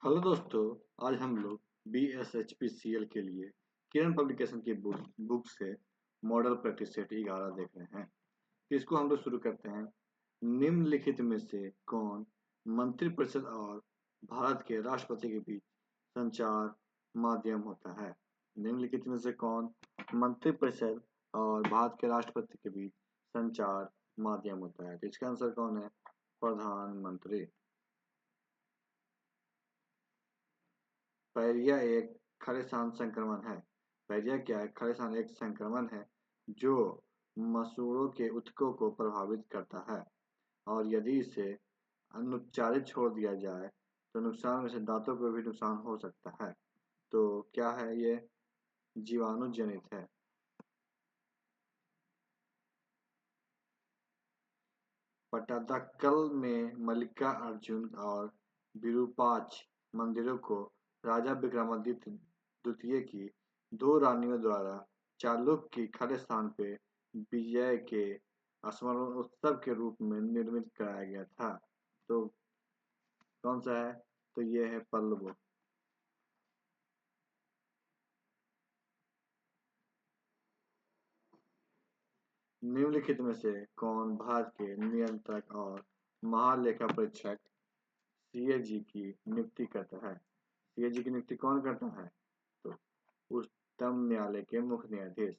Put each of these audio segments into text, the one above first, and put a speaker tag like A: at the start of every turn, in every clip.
A: Hello दोस्तों। आज हम लोग BSHPCL के लिए किरण पब्लिकेशन की बुक से मॉडल प्रैक्टिस सेट 11 देख रहे हैं। तो इसको हम लोग शुरू करते हैं। निम्नलिखित में से कौन मंत्रिपरिषद और भारत के राष्ट्रपति के बीच संचार माध्यम होता है? निम्नलिखित में से कौन मंत्रिपरिषद और भारत के राष्ट्रपति के बीच संचार माध्यम होता है? तो इसका आंसर कौन है? प्रधानमंत्री। पायरिया एक खालिस्तान संक्रमण है। पायरिया क्या है? खालिस्तान एक संक्रमण है जो मसूड़ों के ऊतकों को प्रभावित करता है और यदि इसे अनुपचारित छोड़ दिया जाए तो नुकसान में से दांतों को भी नुकसान हो सकता है। तो क्या है ये? जीवाणु जनित है। पट्टादकल में मल्लिकार्जुन और विरूपाक्ष मंदिरों को राजा विक्रमादित्य द्वितीय की दो रानियों द्वारा चालुक्य की खालिस्तान पे विजय के स्मरणोत्सव के रूप में निर्मित कराया गया था। तो कौन सा है? तो ये है पल्लव। निम्नलिखित में से कौन भारत के नियंत्रक और महालेखा परीक्षक CAG की नियुक्ति करता है? CAG की नियुक्ति कौन करता है? तो उच्चतम न्यायालय के मुख्य न्यायाधीश।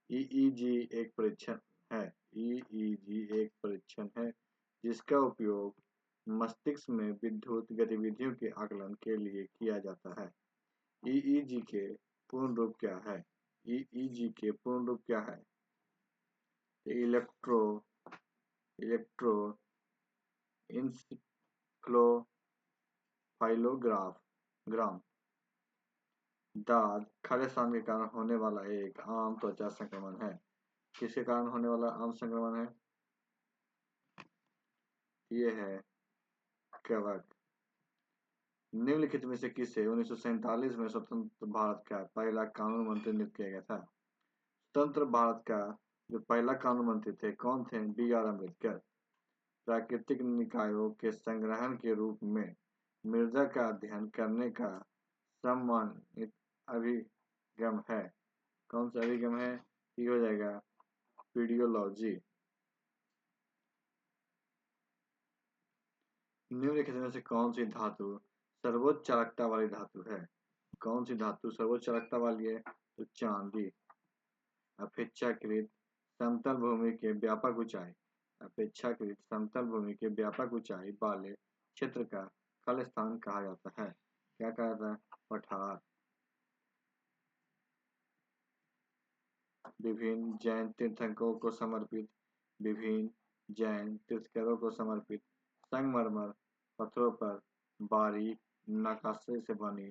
A: EEG एक परीक्षण है। EEG एक परीक्षण है जिसका उपयोग मस्तिष्क में विद्युत गतिविधियों के आकलन के लिए किया जाता है। EEG के पूर्ण रूप क्या है? EEG के पूर्ण रूप क्या है? इलेक्ट्रो इलेक्ट्रो इंसेफ्लोग्राम दाद खालिस्तान के कारण होने वाला एक आम त्वचा संक्रमण है। किसके कारण होने वाला आम संक्रमण है? ये है कवक। निम्नलिखित में से किसे 1947 में स्वतंत्र भारत का पहला कानून मंत्री नियुक्त किया गया था? स्वतंत्र भारत का जो पहला कानून मंत्री थे कौन थे? BR अम्बेडकर। प्राकृतिक निकायों के संग्रहण के रूप में मृदा का अध्ययन करने का सम्मानित अभिगम है। कौन सा अभिगम है? ये हो जाएगा पीडियोलॉजी। निम्नलिखित में से कौन सी धातु सर्वोच्च चालकता वाली धातु है? कौन सी धातु सर्वोच्च चालकता वाली है? तो चांदी। अपेक्षाकृत समतल भूमि के व्यापक ऊंचाई अपेक्षाकृत समतल भूमि के व्यापक ऊंचाई वाले क्षेत्र का खालिस्तान कहा जाता है। क्या कहा जाता है? पठार। विभिन्न जैन तीर्थंकरों को समर्पित विभिन्न जैन तीर्थंकरों को समर्पित संगमरमर पत्थरों पर बारीक नक्काशी से बनी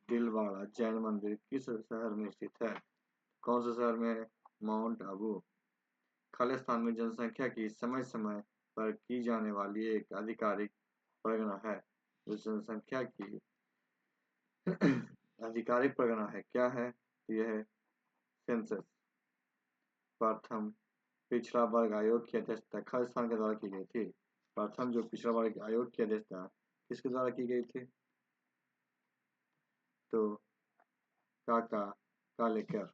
A: दिलवाड़ा जैन मंदिर किस शहर में स्थित है? कौन से शहर में है? माउंट आबू। खालिस्तान में जनसंख्या की समय समय पर की जाने वाली एक आधिकारिक परगना है। जो जनसंख्या की आधिकारिक परगना है क्या है? यह है सेंसस। प्रथम पिछड़ा वर्ग आयोग की अध्यक्षता खालिस्तान के द्वारा की गई थी। प्रथम जो पिछड़ा वर्ग आयोग की अध्यक्षता किसके द्वारा की गई थी? तो काका कालेकर।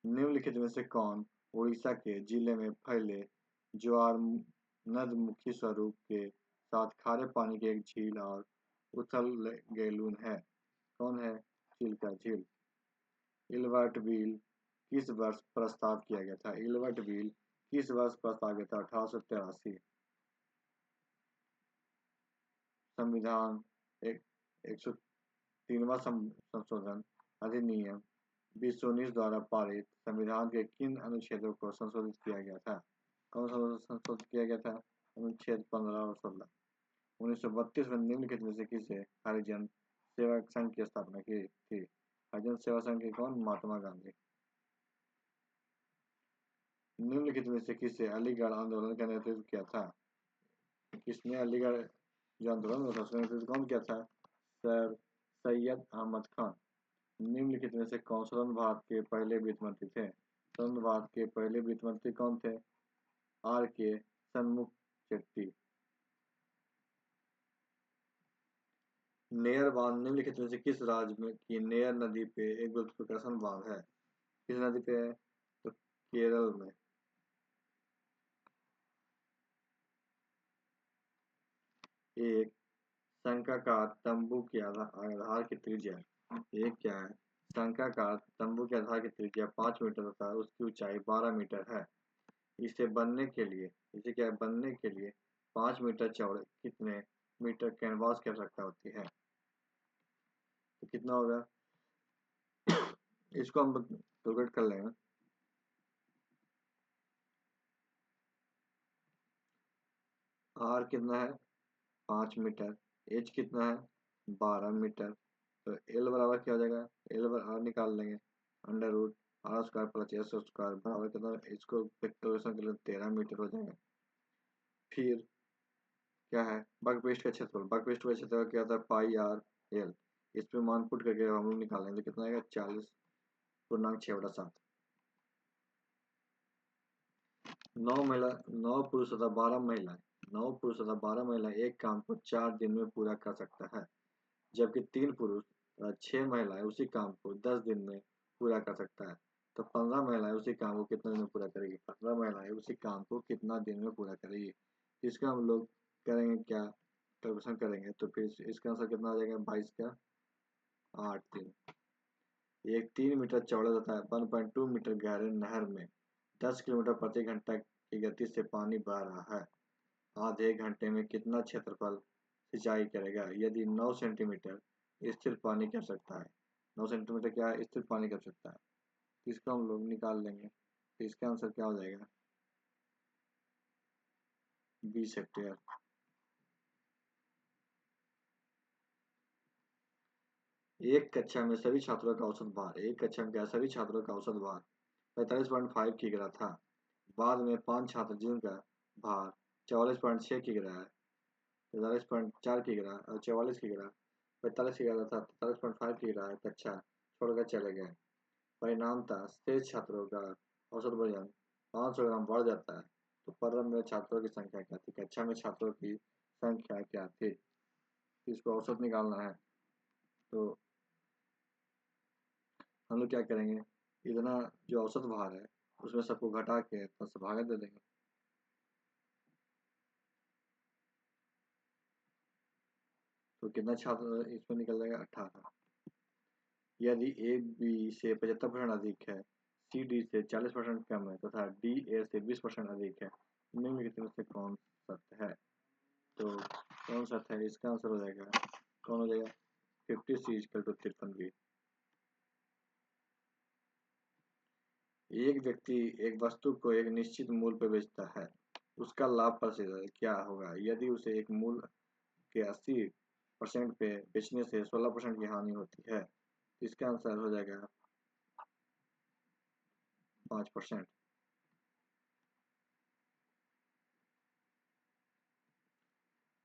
A: निम्नलिखित में से कौन उड़ीसा के जिले में फैले ज्वार नदमुखी स्वरूप के साथ खारे पानी की एक झील और उथल गेलून है? कौन है? चिल्का झील। इल्बर्ट बील किस वर्ष प्रस्ताव किया गया था? इल्बर्ट बील किस वर्ष प्रस्ताव किया था? 1883। संविधान एक 103वां संशोधन अधिनियम 2019 द्वारा पारित संविधान के किन अनुच्छेदों को संशोधित किया गया था? कौन सा संशोधित किया गया था? अनुच्छेद 15 और 16। 1932 में निम्नलिखित में से किसे हरिजन सेवा संघ की स्थापना की थी? हरिजन सेवा संघ के कौन? महात्मा गांधी। निम्नलिखित में से किसे अलीगढ़ आंदोलन का नेतृत्व किया था? किसने अलीगढ़ जो आंदोलन हुआ था उसका नेतृत्व कौन किया था? सर सैयद अहमद खान। निम्नलिखित में से कौन स्वतंत्र भारत के पहले वित्त मंत्री थे? स्वतंत्र भारत के पहले वित्त मंत्री कौन थे? RK षणमुख शेट्टी। नेयर बांध निम्नलिखित में से किस राज्य में की नेयर नदी पे एक गुरुत्वाकर्षण बांध है? किस नदी पे है? तो केरल में। एक शंखाकार तंबू की आधार की त्रिज्या, एक क्या है? शंखाकार तंबू के आधार की त्रिज्या 5 मीटर तथा उसकी ऊंचाई 12 मीटर है। इसे बनने के लिए इसे क्या है? बनने के लिए 5 मीटर चौड़े कितने मीटर कैनवास की आवश्यकता होती है? तो कितना होगा? इसको हम कैलकुलेट कर लेंगे। आर कितना है? 5 मीटर। एच कितना है? 12 मीटर। तो एल बराबर क्या हो जाएगा? एल बराबर आर निकाल लेंगे, under root R square plus S square बराबर कितना? इसको फैक्टराइजेशन के लिए 13 मीटर हो जाएगा। फिर क्या है? बकपृष्ठ का क्षेत्रफल, बकपृष्ठ का क्षेत्रफल क्या होता है? पाई आर एल। इस पे मान पुट करके हम लोग निकालेंगे तो कितना आएगा? 40.6/7। 9 महिला, 9 पुरुष तथा 12 महिलाएं, 9 पुरुष तथा 12 महिलाएं एक काम को 4 दिन में पूरा कर सकता है, जबकि 3 पुरुष तथा 6 महिलाएं उसी काम को 10 दिन में पूरा कर सकता है। तो 15 महिलाएं उसी काम को कितने दिन में पूरा करेगी? 15 महिलाएं उसी काम को कितना दिन में पूरा करेगी? इसका हम लोग करेंगे क्या? कैलकुलेशन करेंगे तो फिर इसका आंसर कितना आ जाएगा? 22 का 8 दिन। एक 3 मीटर चौड़े तथा 1.2 मीटर गहरे नहर में 10 किलोमीटर प्रति घंटा की गति से पानी बह रहा है। आधे घंटे में कितना क्षेत्रफल सिंचाई करेगा यदि 9 सेंटीमीटर स्थिर पानी की आवश्यकता है? 9 सेंटीमीटर क्या है? स्थिर पानी की आवश्यकता है। इसको हम लोग निकाल लेंगे तो इसका आंसर क्या हो जाएगा? 20 हेक्टेयर। एक कक्षा में सभी छात्रों का औसत भार, एक कक्षा में क्या है? सभी छात्रों का औसत भार 45.5 किग्रा था। बाद में 5 छात्र जिनका भार 44.6 किग्रा है, 43.4 किग्रा और 44 किग्रा, 45 किग्रा तथा 43.5 किग्रा है, कक्षा छोड़कर चले गए। परिणामतः शेष छात्रों का औसत वजन 500 ग्राम बढ़ जाता है। तो प्रारंभ में छात्रों की संख्या क्या थी? कक्षा में छात्रों की संख्या क्या थी? इसको औसत निकालना है तो हम लोग क्या करेंगे? इतना जो औसत भार है उसमें सबको घटा के 10 से भागा दे देंगे। तो कितना छात्र इसमें निकल जाएगा? 18। यदि ए बी से 75% अधिक है, सी डी से 40% कम है तथा डी ए से 20% अधिक है, निम्नलिखित में से कौन सत्य है? तो कौन सत्य है? इसका आंसर हो जाएगा, कौन हो जाएगा? 50C equal to 53B। एक व्यक्ति एक वस्तु को एक निश्चित मूल्य पर बेचता है, उसका लाभ प्रतिशत क्या होगा यदि उसे एक मूल्य के 80% पे बेचने से 16% की हानि होती है? इसका आंसर हो जाएगा 5%।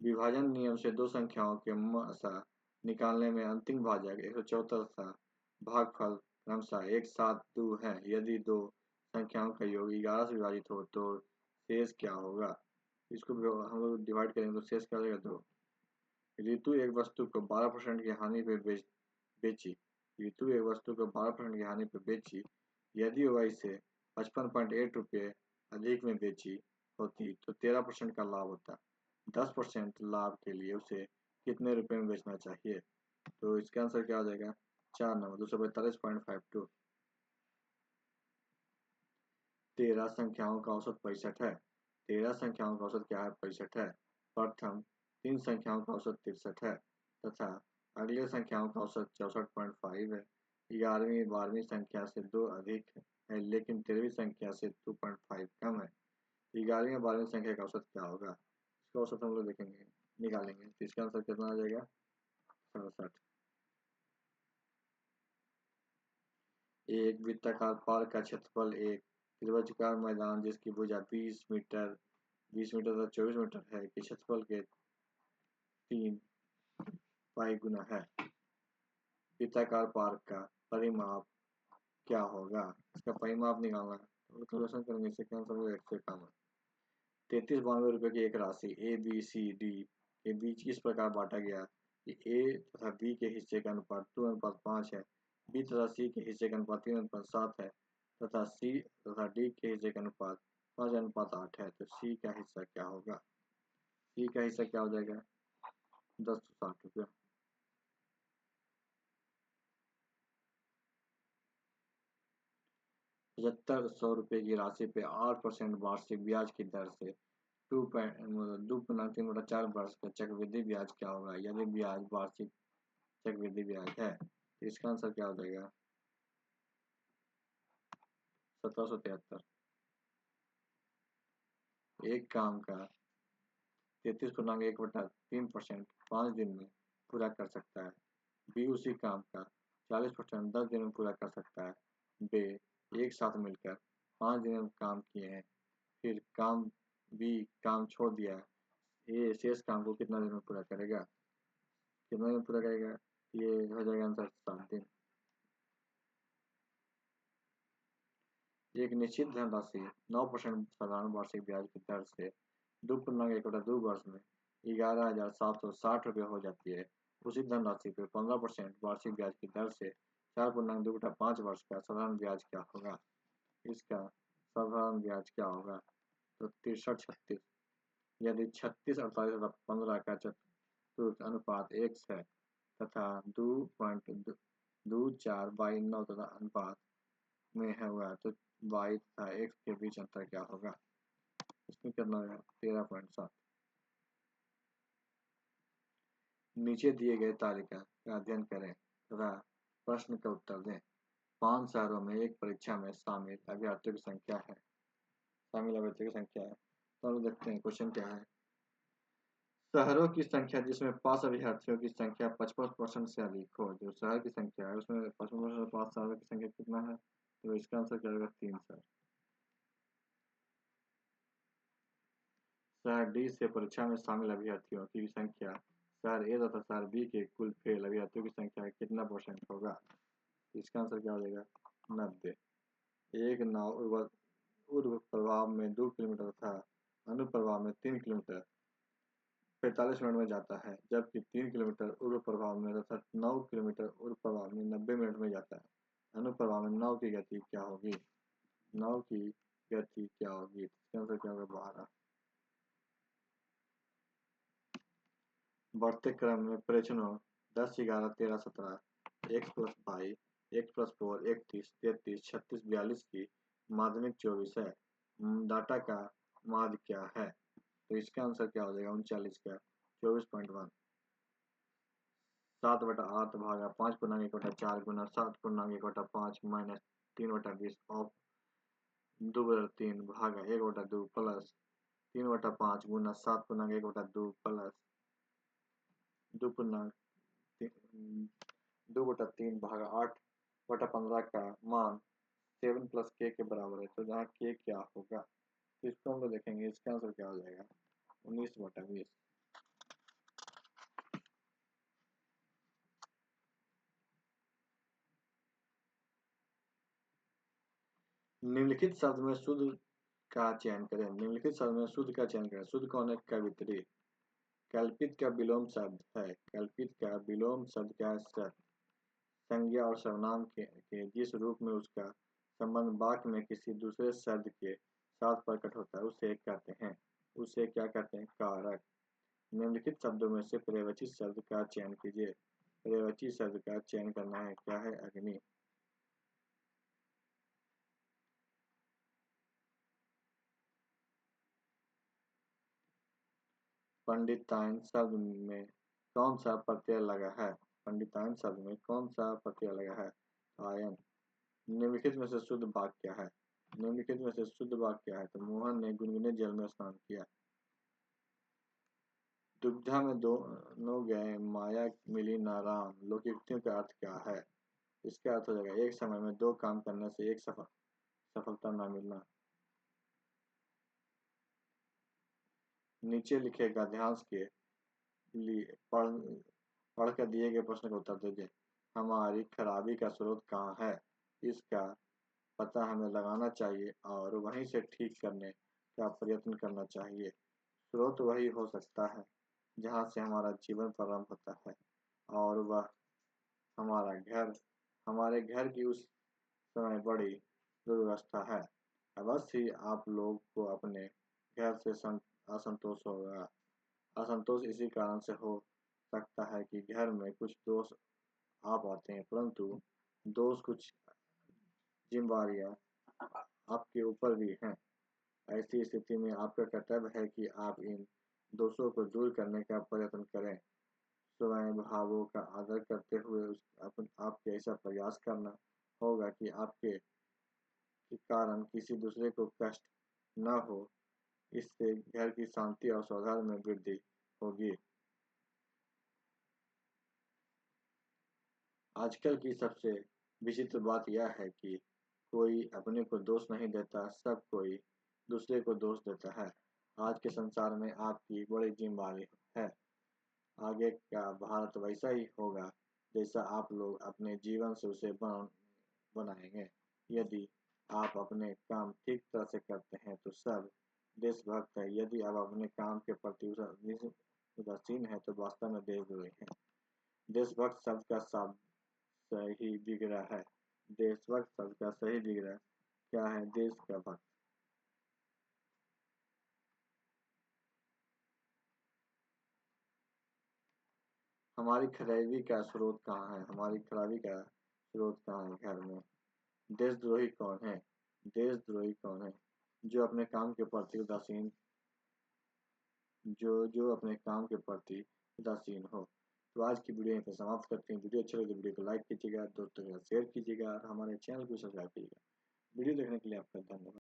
A: विभाजन नियम से दो संख्याओं के मसा निकालने में अंतिम भाजक 174 था, भागफल क्रमशः 172 है। यदि दो संख्याओं का योग 11 से विभाजित हो तो शेष क्या होगा? इसको हम लोग डिवाइड करेंगे तो शेष क्या हो जाएगा? 2। ऋतु एक वस्तु को 12% की हानि पे बेची, ऋतु एक वस्तु को 12% की हानि पे बेची। यदि वह इसे 55.8 रुपये अधिक में बेची होती तो 13% का लाभ होता। 10% लाभ के लिए उसे कितने रुपए में बेचना चाहिए? तो इसका आंसर क्या हो जाएगा? 4 नंबर 242.52। 13 संख्याओं का औसत 65 है। 13 संख्याओं का औसत क्या है? 65 है। प्रथम 3 संख्याओं का औसत 63 है तथा अगले संख्याओं का औसत 64.5 है। 11वीं 12वीं संख्या से 2 अधिक है लेकिन 13वीं संख्या से 2.5 कम है। 11वीं और 12वीं संख्या का औसत क्या होगा? इसका औसत हम लोग देखेंगे, निकालेंगे तो इसका आंसर कितना आ जाएगा? 67। एक वृत्ताकार पार्क का क्षेत्रफल एक त्रिभुजाकार मैदान जिसकी भुजा 20 मीटर 24 मीटर है के क्षेत्रफल के 3 पाई गुना है। वृत्ताकार पार्क का परिमाप क्या होगा? इसका परिमाप निकालना है तो कैलकुलेशन करेंगे। इससे क्या आंसर होगा? 151। 3392 रुपये की एक राशि ए बी सी डी के बीच इस प्रकार बांटा गया कि ए तथा बी के हिस्से का अनुपात 2:5 है, बी तथा सी के हिस्से का अनुपात 3:7 है तथा सी तथा डी के हिस्से का अनुपात 5:8 है, तो सी का हिस्सा क्या होगा? सी का हिस्सा क्या हो जाएगा? 1060 रुपया। 7500 रुपये की राशि पे 8% वार्षिक ब्याज की दर से 2.3/4 वर्ष का चक्रवृद्धि ब्याज क्या होगा यदि ब्याज वार्षिक चक्रवृद्धि ब्याज है? तो इसका आंसर क्या हो जाएगा? 1773। एक काम का 33.1/3% 5 दिन में पूरा कर सकता है। बी उसी काम का 40% 10 दिन में पूरा कर सकता है। बे एक साथ मिलकर 5 दिन में काम किए हैं, फिर बी काम छोड़ दिया है। ये शेष काम को कितना दिन में पूरा करेगा? कितना दिन में पूरा करेगा? ये हो जाएगा आंसर 7 दिन। एक निश्चित धनराशि 9% साधारण वार्षिक ब्याज की दर से 2.1/2 वर्ष में 11,760 रुपये हो जाती है। उसी धनराशि पर 15% वार्षिक ब्याज की दर से 4.2/5 वर्ष का साधारण ब्याज क्या होगा? इसका साधारण ब्याज क्या होगा? तो 63-36। यदि 36, 48 तथा 15 का चतुर्थ अनुपात x है तथा 2.24/9 तथा अनुपात में है हुआ तो y तथा x के बीच अंतर क्या होगा? इसमें कितना होगा? 13.7। नीचे दिए गए तालिका का अध्ययन करें तथा प्रश्न का उत्तर दें। 5 शहरों में एक परीक्षा में शामिल अभ्यर्थियों की संख्या है। तो हम देखते हैं क्वेश्चन क्या है। शहरों की संख्या जिसमें पास अभ्यर्थियों की संख्या 55% से अधिक हो। जो शहर की संख्या है उसमें 55% पास शहरों की संख्या कितना है? तो इसका आंसर क्या होगा? 3 शहर। शहर डी से परीक्षा में शामिल अभ्यर्थियों की संख्या शहर ए तथा शहर बी के कुल फेल अभ्यर्थियों की संख्या कितना % होगा? इसका आंसर क्या हो जाएगा? 90। एक नाव ऊर्ध्व प्रवाह में 2 किलोमीटर तथा अनुप्रवाह में 3 किलोमीटर 45 मिनट में जाता है, जबकि 3 किलोमीटर ऊर्ध्व प्रवाह में तथा 9 किलोमीटर ऊर्ध्व प्रवाह में 90 मिनट में जाता है। अनुप्रवाह में नाव की गति क्या होगी? नाव की गति क्या होगी? इसका आंसर क्या होगा? 12। बढ़ते क्रम में प्रेक्षणों 10, 11, 13, 17, x+22, x+4, 31, 33, 36, 42 की माध्यमिक 24 है। डाटा का माध्य क्या है? तो इसका आंसर क्या हो जाएगा? 39 का 24.1। 7/8 भागा 5.1/4 गुना 7.1/5 माइनस 3/20 ऑफ 2/3 भागा 1/2 प्लस 3/5 गुना 7.1/2 प्लस 2/3 भागा 8/15 का मान 7 प्लस k के बराबर है। तो जहाँ k क्या होगा? तो इसको हम लोग देखेंगे। इसका आंसर क्या हो जाएगा? 19/20। निम्नलिखित शब्द में शुद्ध का चयन करें। निम्नलिखित शब्द में शुद्ध का चयन करें। शुद्ध कौन है? कवित्री। कल्पित का विलोम शब्द है। कल्पित का विलोम शब्द क्या है? सत। संज्ञा और सर्वनाम के जिस रूप में उसका संबंध वाक्य में किसी दूसरे शब्द के साथ प्रकट होता है उसे कहते हैं। उसे क्या कहते हैं? कारक। निम्नलिखित शब्दों में से पर्ययवाची शब्द का चयन कीजिए। पर्ययवाची शब्द का चयन करना है। क्या है? अग्नि। पंडिताइन शब्द में कौन सा प्रत्यय लगा है? पंडिताइन शब्द में कौन सा प्रत्यय लगा है? आयन। निम्नलिखित में से शुद्ध वाक्य क्या है? निम्नलिखित में से शुद्ध वाक्य क्या है? तो मोहन ने गुनगुने जल में स्नान किया। दुविधा में दोनों गए माया मिली ना राम। लोकोक्तियों का अर्थ क्या है? इसका अर्थ हो जाएगा एक समय में 2 काम करने से एक सफलता ना मिलना। नीचे लिखे गद्यांश के लिए पढ़कर दिए गए प्रश्न का उत्तर दीजिए। हमारी खराबी का स्रोत कहाँ है? इसका पता हमें लगाना चाहिए और वहीं से ठीक करने का प्रयत्न करना चाहिए। स्रोत वही हो सकता है जहाँ से हमारा जीवन प्रारंभ होता है। और वह हमारे घर की उस समय बड़ी दुर्व्यवस्था है। अवश्य ही आप लोग को अपने घर से असंतोष होगा। असंतोष इसी कारण से हो सकता है कि घर में कुछ दोष आ पाते हैं, परंतु दोष कुछ जिम्मेवारियां आपके ऊपर भी हैं। ऐसी स्थिति में आपका कर्तव्य है कि आप इन दोषों को दूर करने का प्रयत्न करें। स्वयं भावों का आदर करते हुए आपके ऐसा प्रयास करना होगा कि आपके के कारण किसी दूसरे को कष्ट न हो। इससे घर की शांति और सौहार्द में वृद्धि होगी। आजकल की सबसे विचित्र बात यह है कि कोई अपने को दोष नहीं देता, सब कोई दूसरे को दोष देता है। आज के संसार में आपकी बड़ी जिम्मेदारी है। आगे का भारत वैसा ही होगा जैसा आप लोग अपने जीवन से उसे बनाएंगे। यदि आप अपने काम ठीक तरह से करते हैं तो सब देशभक्त है। यदि आप अपने काम के प्रति उदासीन है तो वास्तव में देशद्रोही है। देशभक्त शब्द का सही विग्रह है। देशभक्त शब्द का सही विग्रह क्या है? देश का भक्त। हमारी खराबी का स्रोत कहाँ है? हमारी खराबी का स्रोत कहाँ है? घर में। देशद्रोही कौन है? देशद्रोही कौन है? जो अपने काम के प्रति उदासीन जो अपने काम के प्रति उदासीन हो। तो आज की वीडियो यहीं पे समाप्त करते हैं। वीडियो अच्छी लगी तो वीडियो को लाइक कीजिएगा, दोस्तों के साथ शेयर कीजिएगा और हमारे चैनल को सब्सक्राइब कीजिएगा। वीडियो देखने के लिए आपका धन्यवाद।